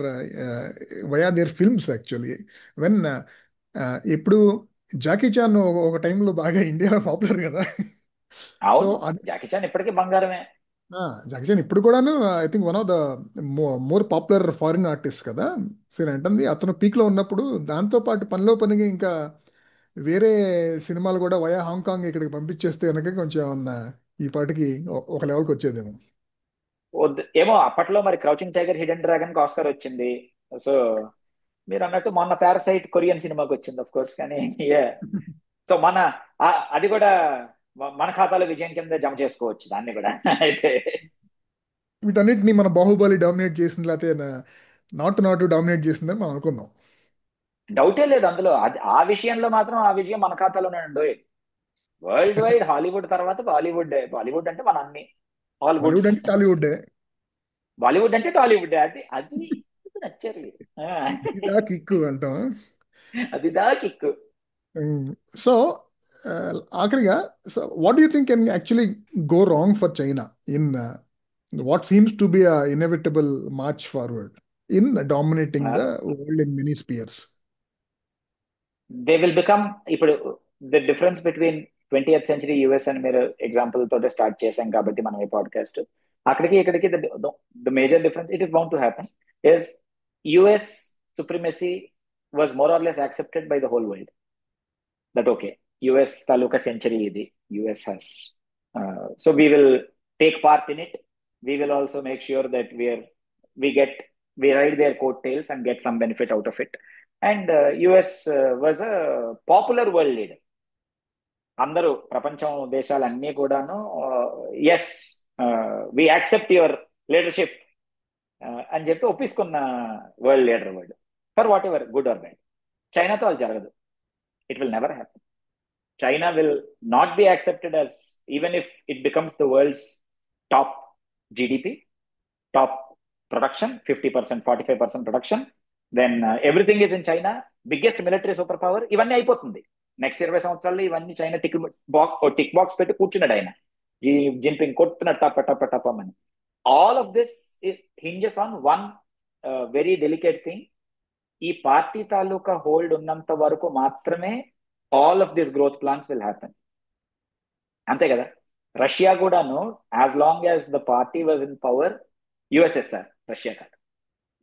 via their films actually. When ఇప్పుడు Jackie Chan ఒక టైంలో బాగా ఇండియాలో పాపులర్ కదా. సో అవును, జాకీ చాన్ ఇప్పటికీ బంగారమే. జాకీ చాన్ ఇప్పుడు కూడాను I think one of the more popular foreign artist కదా. సరే అంటుంది అతను పీక్లో ఉన్నప్పుడు దాంతో పాటు పనిలో పనిగా ఇంకా వేరే సినిమాలు కూడా వయా హాంకాంగ్ ఇక్కడికి పంపించేస్తే కనుక కొంచెం ఏమన్నా ఈ పాటికి ఒక లెవెల్కి వచ్చేదేమో. వద్దు ఏమో, అప్పట్లో మరి క్రౌచింగ్ టైగర్ హిడెన్ డ్రాగన్ కి ఆస్కార్ వచ్చింది. సో మీరు అన్నట్టు మొన్న పారసైట్ కొరియన్ సినిమాకి వచ్చింది ఆఫ్ కోర్స్, కానీ సో మన అది కూడా మన ఖాతాలో విజయం కింద జమ చేసుకోవచ్చు దాన్ని కూడా అయితే. వీటన్నిటిని మన బాహుబలి డామినేట్ చేసింది, లేకపోతే నాటు డామినేట్ చేసిందని మనం అనుకుందాం. డౌటే లేదు అందులో. అది ఆ విషయంలో మాత్రం ఆ విజయం మన ఖాతాలోనే ఉండు. వరల్డ్ వైడ్ హాలీవుడ్ తర్వాత బాలీవుడ్. బాలీవుడ్ అంటే మన అన్ని ఆల్ గుడ్స్. బాలీవుడ్ అంటే టాలీవుడ్. బాలీవుడ్ అంటే టాలీవుడ్. అది అది నచ్చారు మీరు. ఇదా కిక్కు అంటాం. అది దా కిక్. సో ఆఖరిగా, so what you think can actually go wrong for China in what seems to be a inevitable march forward in dominating the world in many spheres? They will become, ఇప్పుడు the difference between 20th century US అని మీరు example తోటే start చేశాం కాబట్టి మనం ఈ podcast, అక్కడికి ఇక్కడికి the major difference it is bound to happen is US supremacy was more or less accepted by the whole world. That okay, US తాలూకా సెంచరీ ఇది, US has, so we will take part in it. We will also make sure that we get we ride their coattails and get some benefit out of it. And US was a popular world leader. అందరూ ప్రపంచం దేశాలన్నీ కూడాను yes we accept your leadership అని చెప్పి ఒప్పించుకున్న world leader world for whatever good or bad. చైనాతో అది జరగదు. It will never happen. China will not be accepted as, even if it becomes the world's top GDP, top production, 50%, 45% production, then everything is in China, biggest military super power, ఇవన్నీ అయిపోతుంది. Next 20 సంవత్సరాల్లో ఇవన్నీ China tick box పెట్టి కూర్చున్నాడు ఆయన, Jinping కొట్టున్నాడు టప్ టప్ టప్ అని. All of this hinges on one very delicate thing. ఈ పార్టీ తాలూకా హోల్డ్ ఉన్నంత వరకు మాత్రమే all of this growth plans will happen. అంతే కదా. రష్యా కూడాను as long as the party was in power, USSR, Russia కాదు,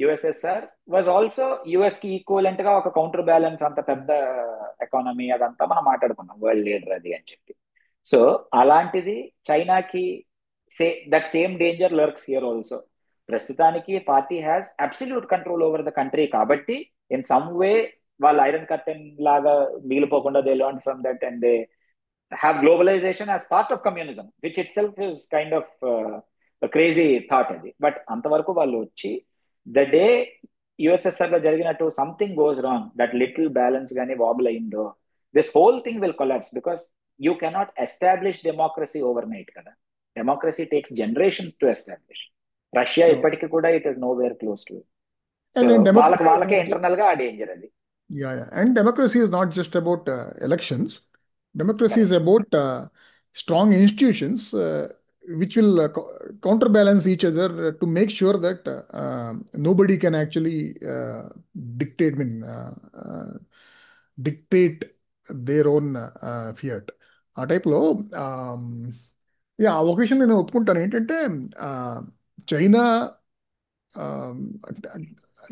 యుఎస్ఎస్ఆర్ వాజ్ ఆల్సో యుఎస్ కి equivalent గా ఒక కౌంటర్ బ్యాలెన్స్, అంత పెద్ద ఎకానమీ, అదంతా మనం మాట్లాడుకున్నాం వరల్డ్ లీడర్ అది అని చెప్పి. సో అలాంటిది చైనాకి that same danger lurks here also. ప్రస్తుతానికి party has absolute control over the country కాబట్టి ఇన్ సమ్ వే వాళ్ళు ఐరన్ కర్టెన్ లాగా మిగిలిపోకుండా they learn from that and they have globalization as part of communism, which itself is kind of a crazy thought అది. But అంతవరకు వాళ్ళు వచ్చి the day USSR లో జరిగినట్టు something goes wrong, that little balance గానీ wobble అయిందో, this whole thing will collapse because you cannot establish democracy overnight కదా. Democracy takes generations to establish. Russia ఇప్పటికి కూడా it is nowhere close to. So వాళ్ళకే internal గా ఆ danger అది. And democracy is not just about elections. Democracy is about strong institutions which will counterbalance each other to make sure that nobody can actually dictate their own fiat. ఆ టైప్లో ఆ ఒక విషయం నేను ఒప్పుకుంటాను ఏంటంటే, చైనా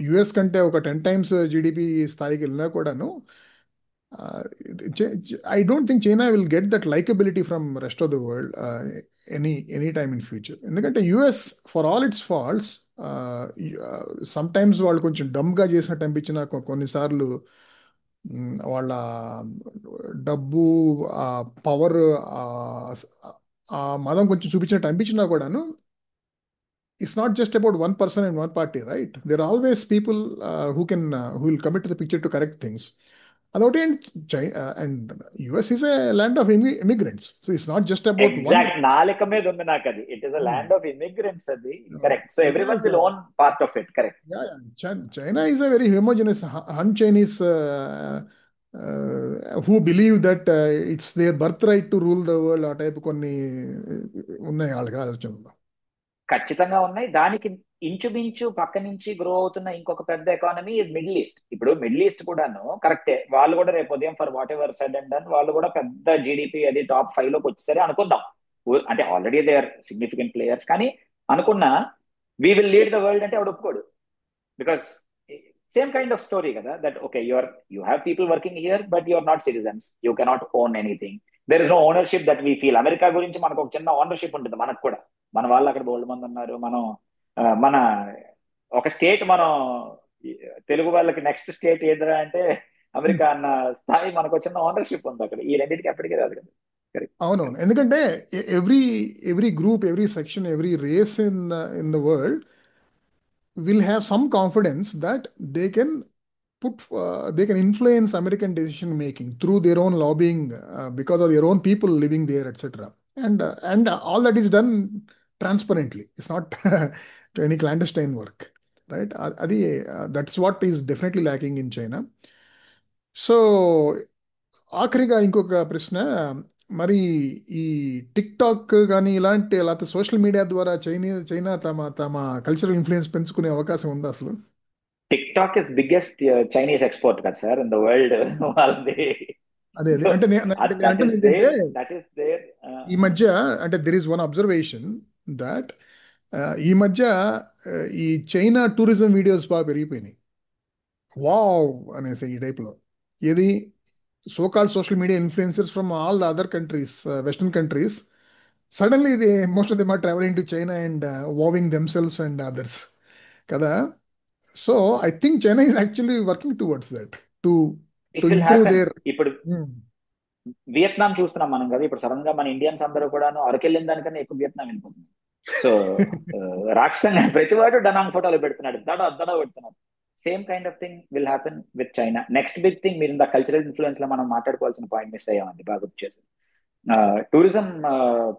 యుఎస్ కంటే ఒక 10 times జీడిపి స్థాయికి వెళ్ళినా కూడాను, I don't think China will get that likability from rest of the world any time in future. ఎందుకంటే US for all it's faults some times వాళ్ళు కొంచెం డమ్గా చేసినట్టు అనిపించిన, కొన్నిసార్లు వాళ్ళ డబ్బు, పవర్, ఆ మదం కొంచెం చూపించినట్టు అనిపించినా కూడాను, it's not just about one person and one party, right? There are always people who will come into the picture to correct things. అదొకటి. And US is a land of immigrants, so it's not just about exact నాలుక మీద ఉంది నాకు అది. It is a land of immigrants అది. Correct. So everyone will own part of it. Correct. China is a very homogenous Han Chinese who believe that it's their birthright to rule the world. ఆ type కొన్ని ఉన్నాయి వాళ్ళకి ఆలోచనలో. ఖచ్చితంగా ఉన్నాయి. దానికి ఇంచుమించు పక్క నుంచి గ్రో అవుతున్న ఇంకొక పెద్ద ఎకానమీ ఇస్ మిడిల్ ఈస్ట్. ఇప్పుడు మిడిల్ ఈస్ట్ కూడాను కరెక్టే, వాళ్ళు కూడా రేపు ఉదయం for what ever said and done వాళ్ళు కూడా పెద్ద జీడిపి అది టాప్ 5 లోకి వచ్చేసరి అనుకుందాం. అంటే already they are significant players. కానీ అనుకున్నా we will lead the world అంటే ఆవిడ ఒప్పుకోడు. Because same kind of story కదా, that okay you have people working here but you are not citizens, you cannot own anything. There is no ownership that we feel. America గురించి మనకు ఒక చిన్న ownership ఉంటుంది మనకు కూడా. మన వాళ్ళు అక్కడ బోల్డ్ మంది ఉన్నారు. మనం మన ఒక స్టేట్ మనం తెలుగు వాళ్ళకి నెక్స్ట్ స్టేట్ ఏదిరా అంటే అమెరికా అన్న స్థాయి మనకు ఒక చిన్న ఓనర్షిప్ ఉంది అక్కడ. ఈ రెండింటికి ఎప్పటికీ రాదు కదా. కరెక్ట్. అవునవును, ఎందుకంటే every every group, every section, every race in the world will have some confidence that they can influence American decision making through their own lobbying, because of their own people living there, etc. And all that is done transparently. It's not any clandestine work, right? That's what is definitely lacking in China. So ఆఖరిగా ఇంకొక ప్రశ్న, మరి ఈ tick talk కానీ ఇలాంటి లేకపోతే social media ద్వారా China తమ తమ కల్చరల్ ఇన్ఫ్లుయెన్స్ పెంచుకునే అవకాశం ఉందా అసలు? Tick talk is biggest Chinese export కదా సార్ ఇన్ ద వరల్డ్. వాళ్ళది. అదే అదే సో అంటే నేను దట్ అంటుంది ఈస్ ఏంటంటే దేర్, దట్ ఈస్ దేర్. ఈ మధ్య అంటే there is one observation that ఈ మధ్య ఈ చైనా టూరిజం వీడియోస్ బాగా పెరిగిపోయినాయి. వావ్ అనేసి ఈ టైప్లో ఏది so-called social media influencers from all the other countries, Western countries, suddenly most of them are traveling to China and wowing themselves and others. Kada. So I think China is actually working towards that to it will improve happen. their. ఇప్పుడు Hmm. Vietnam చూస్తున్నాం మనం కదా. ఇప్పుడు sudden గా మన Indians అందరూ కూడాను అరకెళ్ళిన దానికన్నా ఎక్కువ వియత్నాం వెళ్ళిపోతుంది. సో రాక్షసంగా ప్రతివాడు డనాంగ్ ఫోటోలు పెడుతున్నాడు, దడ దడ పెడుతున్నాడు. Same kind of thing will happen with China. Next big thing, మీరు ఇంత కల్చరల్ ఇన్ఫ్లుయెన్స్ లో మనం మాట్లాడుకోవాల్సిన పాయింట్ మిస్ అయ్యామండి, బాగా గుర్తు చేశారు. టూరిజం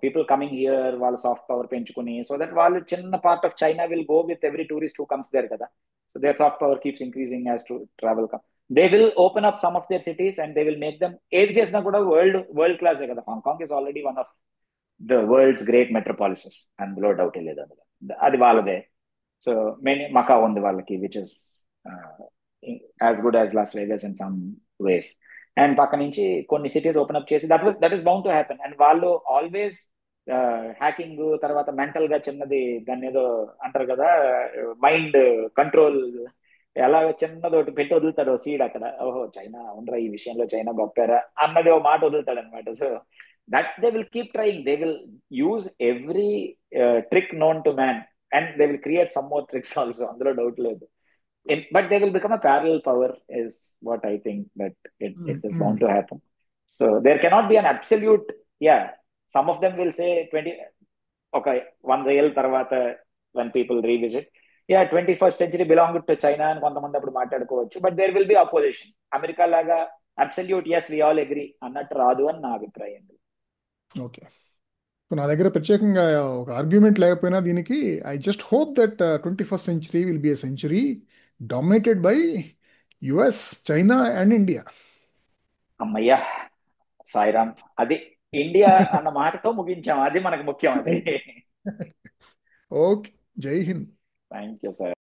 పీపుల్ కమింగ్ హియర్, వాళ్ళు సాఫ్ట్ పవర్ పెంచుకుని, సో దట్ వాళ్ళు చిన్న part of China will go with every tourist who comes there కదా. So their soft power keeps increasing as to travel come. They will open up some of their cities and they will make them, ఏది చేసినా కూడా world క్లాసే కదా. Hong Kong is already one of the world's great metropolises, అందులో doubt లేదు. అందులో అది వాళ్ళదే. సో మెయిన్ మకా ఉంది వాళ్ళకి, which is as good as loss Vegas in some ways. And పక్క నుంచి కొన్ని సిటీస్ ఓపెన్ అప్ చేసి that is bound to happen. And వాళ్ళు ఆల్వేస్ హ్యాకింగ్ తర్వాత మెంటల్ గా చిన్నది, దాన్ని ఏదో అంటారు కదా, మైండ్ కంట్రోల్, ఎలా చిన్నది ఒకటి పెట్టి వదులుతాడు సీడ్ అక్కడ. ఓహో చైనా ఉండరా, ఈ విషయంలో చైనా గొప్పారా అన్నది ఒక మాట వదులుతాడు అనమాట. So that they will keep trying, they will use every trick known to man and they will create some more tricks also, అందులో డౌట్ లేదు. But they will become a parallel power is what I think, that it is bound to happen. So there cannot be an absolute, yeah, some of them will say 20, okay, one real tarvata when people revisit, yeah, 21st century belonged to China and కొంతమంది అప్పుడు మాట్లాడుకోవచ్చు, but there will be opposition. America లాగా absolute yes we all agree అన్నట్టు రాదు అని నా అభిప్రాయం. Okay, నా దగ్గర ప్రత్యేకంగా ఒక ఆర్గ్యుమెంట్ లేకపోయినా దీనికి, I just hope that 21st century will be a century dominated by US, China and India. అమ్మయ్యా సాయిరామ్, అది ఇండియా అన్న మాటతో ముగించాం, అది మనకు ముఖ్యం. అది ఓకే, జై హింద్. Thank you sir.